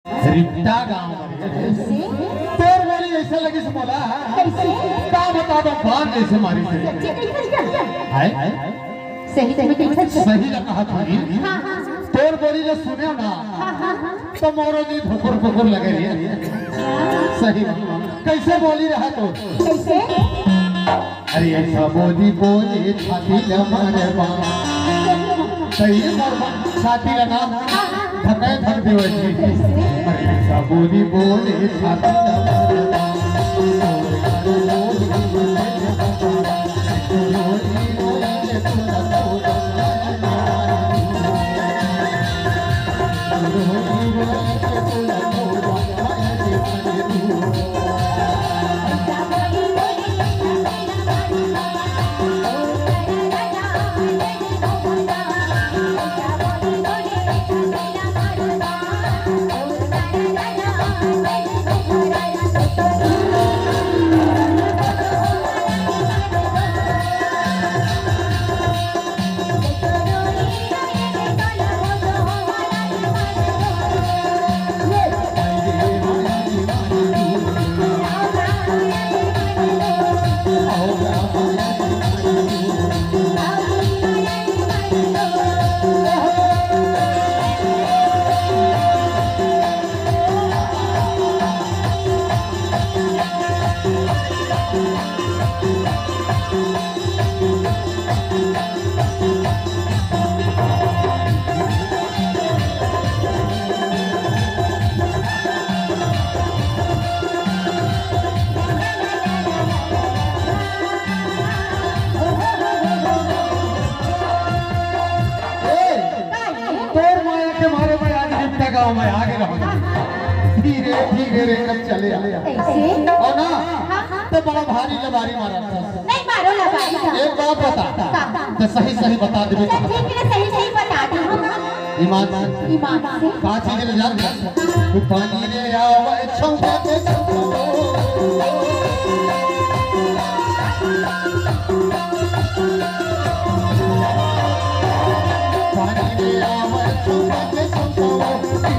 रिक्ता गांव तोर बोली ऐसे लगी से बोला का बता दो बात जैसे मारी से है सही सही सही ना कहा थी तोर बोली जो सुने ना तो मोरो जी ठोकर ठोकर लगे रही सही कैसे बोली रहा तो कैसे अरे ऐसा बोली बोली छाती लमारे बा सही मोर छाती लगा धके धक देवे जी अरे ऐसा बोली बोली छाती लमारे बा गाँव में आगे रहो धीरे धीरे कब चले और ना तो बड़ा भारी लबारी मारा नहीं मारो लबारी एक बात बता तो सही सही बता दे ठीक है सही सही बता दे ईमान से का चीज ले जान तू पानी रे आवे छौका के पानी रे आवे छौका के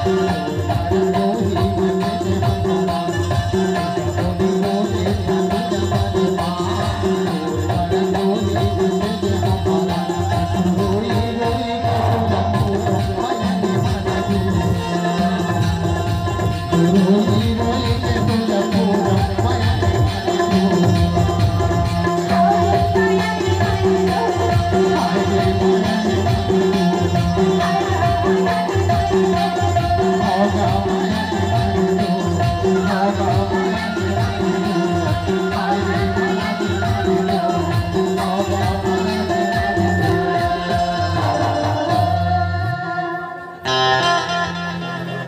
हाँ